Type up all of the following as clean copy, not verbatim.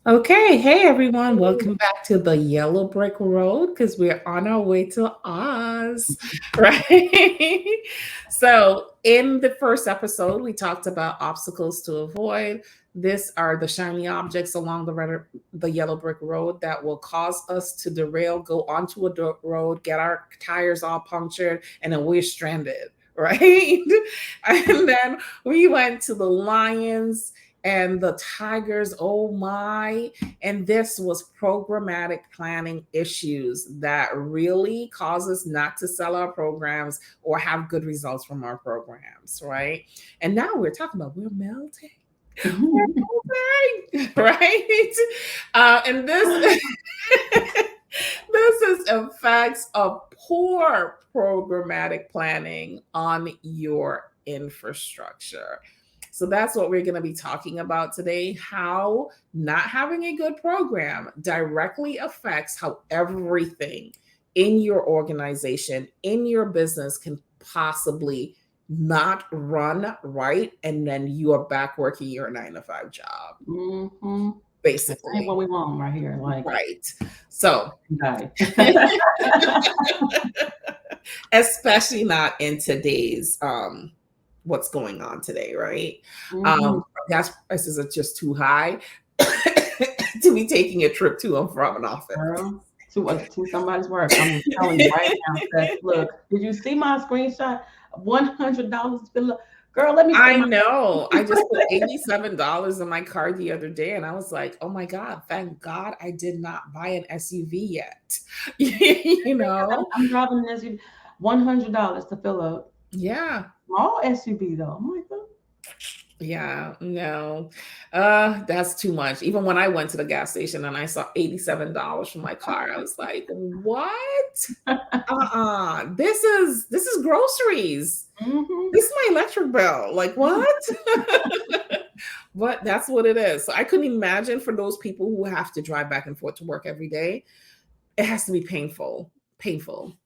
Okay, hey everyone, welcome back to the Yellow Brick Road because we're on our way to Oz, right? So, in the first episode, we talked about obstacles to avoid. This are the shiny objects along the yellow brick road that will cause us to derail, go onto a dirt road, get our tires all punctured, and then we're stranded, right? And then we went to the lions and the tigers, oh my. And this was programmatic planning issues that really cause us not to sell our programs or have good results from our programs, right? And now we're talking about we're melting. We're melting, right? And this this is effects of poor programmatic planning on your infrastructure. So that's what we're going to be talking about today, how not having a good program directly affects how everything in your organization, in your business can possibly not run right, and then you are back working your 9 to 5 job, Mm-hmm. This ain't basically. what we want right here. Like, Right. So die. especially not in today's what's going on today, right? Mm-hmm. Gas prices are just too high to be taking a trip to and from an office. Girl, to somebody's work. I'm just telling you right now. That look, did you see my screenshot? $100 below. Girl, let me say I my. know. I just put $87 in my car the other day and I was like, oh my God, thank God I did not buy an SUV yet. you I'm, know? I'm driving an SUV. $100 to fill up. Yeah. Small SUV though. I'm like, oh. Yeah, no. That's too much. Even when I went to the gas station and I saw $87 for my car, I was like, "What? This is groceries. Mm-hmm. This is my electric bill. Like what?" But that's what it is. So I couldn't imagine for those people who have to drive back and forth to work every day. It has to be painful. Painful.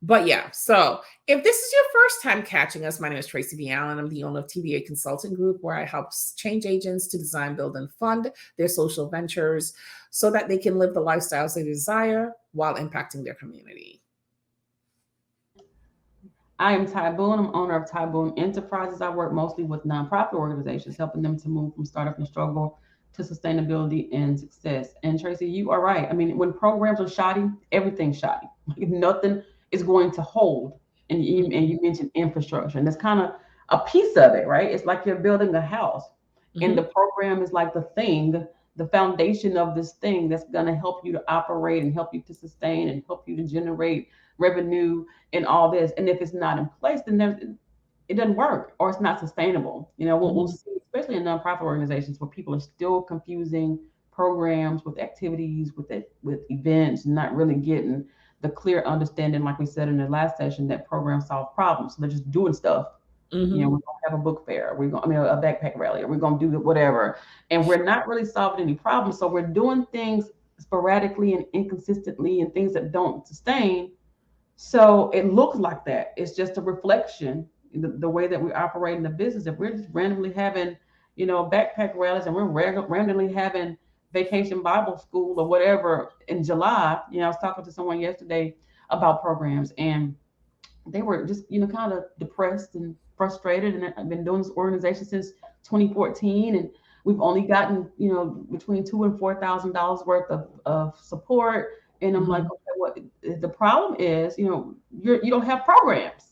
But yeah, so if this is your first time catching us, my name is Tracy V. Allen. I'm the owner of TVA Consulting Group, where I help change agents to design, build, and fund their social ventures so that they can live the lifestyles they desire while impacting their community. I am Ty Boone. I'm owner of Ty Boone Enterprises. I work mostly with nonprofit organizations, helping them to move from startup and struggle to sustainability and success. And Tracy, you are right. I mean, when programs are shoddy, everything's shoddy. Like nothing is going to hold. And you mentioned infrastructure, and that's kind of a piece of it, right? It's like you're building a house, and Mm-hmm. the program is like the thing, the foundation of this thing that's going to help you to operate and help you to sustain and help you to generate revenue and all this. And if it's not in place, then it doesn't work or it's not sustainable. We'll Mm-hmm. see, especially in nonprofit organizations where people are still confusing programs with activities, with events, not really getting the clear understanding, like we said in the last session, that programs solve problems. So they're just doing stuff. Mm-hmm. We're gonna have a book fair. A backpack rally, or we're gonna do whatever, and we're not really solving any problems. So we're doing things sporadically and inconsistently, and things that don't sustain. So it looks like that. It's just a reflection, the way that we operate in the business. If we're just randomly having, backpack rallies, and we're randomly having vacation Bible school or whatever in July. I was talking to someone yesterday about programs, and they were just, kind of depressed and frustrated. And I've been doing this organization since 2014, and we've only gotten, between $2,000 and $4,000 worth of support. And I'm like, Mm-hmm. okay, what the problem is, you don't have programs.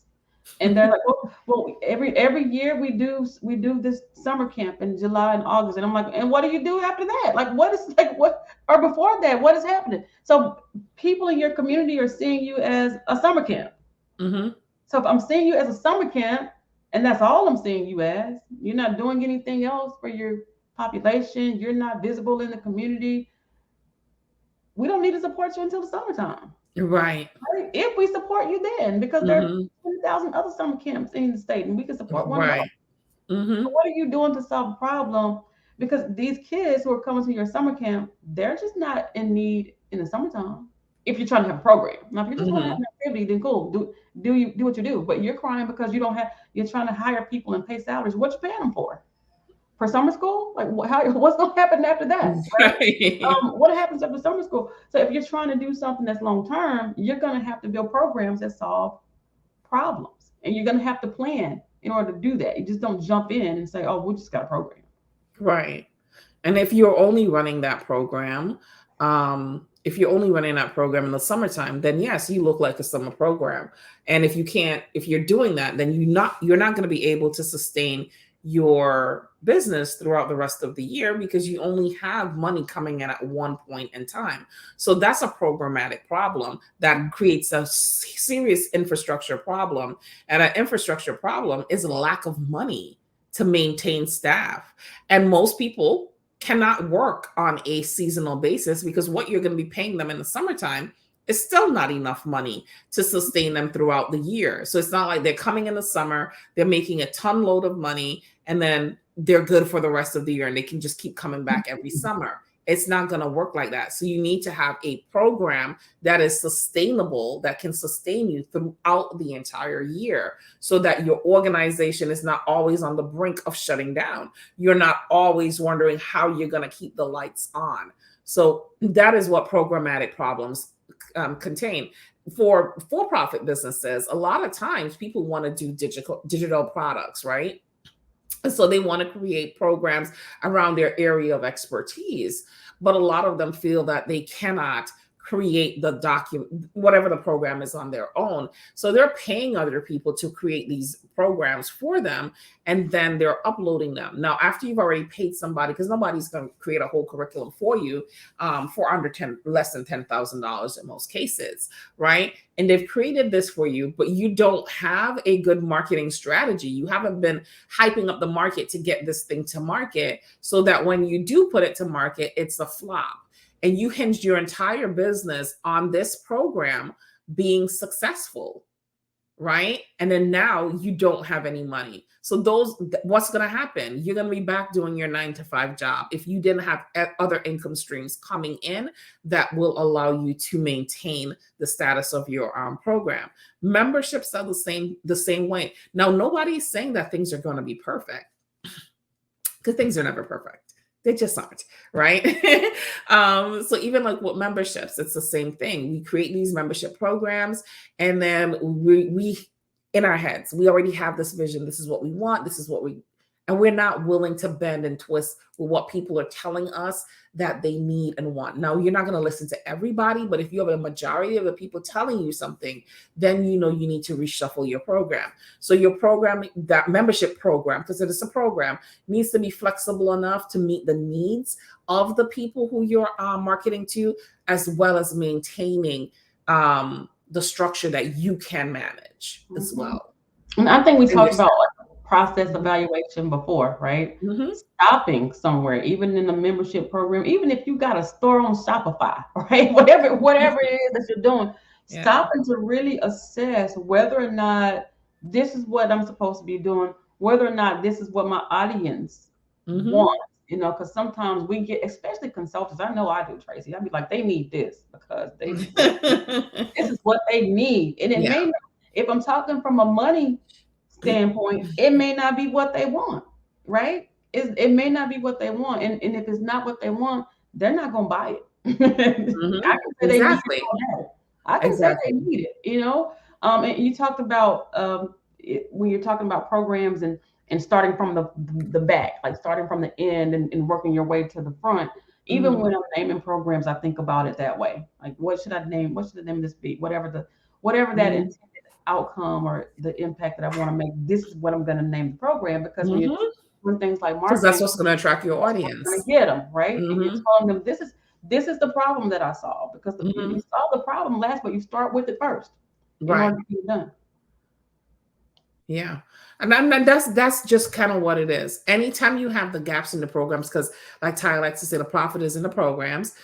And they're like, well, every year we do this summer camp in July and August. And I'm like, and what do you do after that? Like, what is like what or before that? What is happening? So people in your community are seeing you as a summer camp. Mm-hmm. So if I'm seeing you as a summer camp, and that's all I'm seeing you as, you're not doing anything else for your population, you're not visible in the community, we don't need to support you until the summertime. Right. Right? If we support you then, because there are Mm-hmm. 20,000 other summer camps in the state, and we can support one of those. Right. Mm-hmm. So what are you doing to solve the problem? Because these kids who are coming to your summer camp, they're just not in need in the summertime. If you're trying to have a program. Now, if you just want to have Mm-hmm. an activity, then cool. Do what you do. But you're crying because you're trying to hire people and pay salaries. What you paying them for? for summer school? Like, what's going to happen after that, right? Right. What happens after summer school? So if you're trying to do something that's long term, you're going to have to build programs that solve problems, and you're going to have to plan in order to do that. You just don't jump in and say, "Oh, we just got a program." Right. And if you're only running that program, if you're only running that program in the summertime, then yes, you look like a summer program. And if you're doing that, then you're not going to be able to sustain your business throughout the rest of the year because you only have money coming in at one point in time. So that's a programmatic problem that creates a serious infrastructure problem. And an infrastructure problem is a lack of money to maintain staff. And most people cannot work on a seasonal basis because what you're going to be paying them in the summertime is still not enough money to sustain them throughout the year. So it's not like they're coming in the summer, they're making a ton load of money, and then they're good for the rest of the year and they can just keep coming back every summer. It's not going to work like that. So you need to have a program that is sustainable, that can sustain you throughout the entire year so that your organization is not always on the brink of shutting down. You're not always wondering how you're going to keep the lights on. So that is what programmatic problems contain. For for-profit businesses, a lot of times people want to do digital products, right? And so they want to create programs around their area of expertise. But a lot of them feel that they cannot create the document, whatever the program is on their own. So they're paying other people to create these programs for them, and then they're uploading them. Now, after you've already paid somebody, because nobody's going to create a whole curriculum for you for less than $10,000 in most cases, right? And they've created this for you, but you don't have a good marketing strategy. You haven't been hyping up the market to get this thing to market so that when you do put it to market, it's a flop. And you hinged your entire business on this program being successful, right? And then now you don't have any money. So what's going to happen? You're going to be back doing your 9-to-5 job if you didn't have other income streams coming in that will allow you to maintain the status of your program. Memberships are the same way. Now, nobody's saying that things are going to be perfect because things are never perfect. They just aren't, right? So even like with memberships, it's the same thing. We create these membership programs, and then we in our heads, we already have this vision. This is what we want. This is what and we're not willing to bend and twist with what people are telling us that they need and want. Now, you're not going to listen to everybody, but if you have a majority of the people telling you something, then you know you need to reshuffle your program. So your program, that membership program, because it is a program, needs to be flexible enough to meet the needs of the people who you're marketing to, as well as maintaining the structure that you can manage as well. And I think we talked about process evaluation before, right? Mm-hmm. Stopping somewhere, even in the membership program, even if you got a store on Shopify, right? Whatever it is that you're doing, stopping to really assess whether or not this is what I'm supposed to be doing, whether or not this is what my audience wants. Because sometimes we get, especially consultants, I know I do, Tracy. I'd be like, they need this because this is what they need. And it may not, if I'm talking from a money standpoint, it may not be what they want, right? It may not be what they want. And if it's not what they want, they're not going to buy it. I can say they need it. I can say they need it, and you talked about when you're talking about programs and starting from the back, like starting from the end and working your way to the front. Even when I'm naming programs, I think about it that way. Like, what should I name? What should the name of this be? Whatever that intended outcome or the impact that I want to make, this is what I'm going to name the program. Because when you're doing things like marketing, because that's what's going to attract your audience. Going to get them right, and you're telling them this is the problem that I solve. Because you solve the problem last, but you start with it first, right? In order to get it done. Yeah. And that's just kind of what it is. Anytime you have the gaps in the programs, because like Ty likes to say, the profit is in the programs.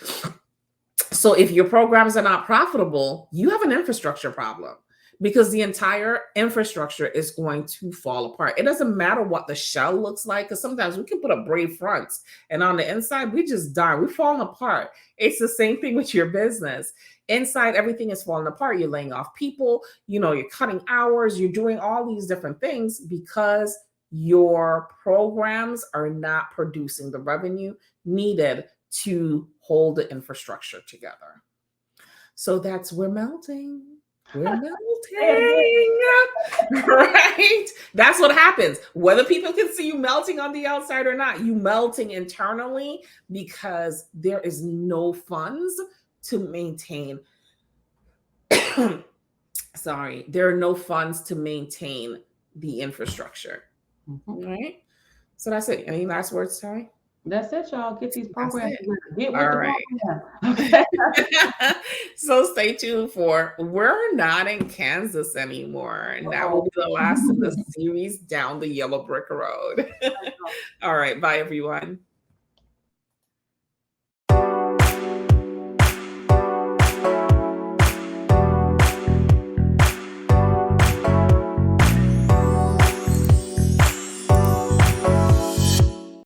So if your programs are not profitable, you have an infrastructure problem, because the entire infrastructure is going to fall apart. It doesn't matter what the shell looks like, because sometimes we can put up brave fronts and on the inside, we just die. We're falling apart. It's the same thing with your business. Inside, everything is falling apart. You're laying off people, you're cutting hours, you're doing all these different things because your programs are not producing the revenue needed to hold the infrastructure together. So that's we're melting. We're melting. Right? That's what happens. Whether people can see you melting on the outside or not, you melting internally because there is no funds to maintain. Sorry, there are no funds to maintain the infrastructure. Right? So that's it. Any last words, Ty? That's it, y'all. Get these programs. Get with All the right. program. So stay tuned for We're Not in Kansas Anymore. And that will be the last of the series down the yellow brick road. All right. Bye, everyone.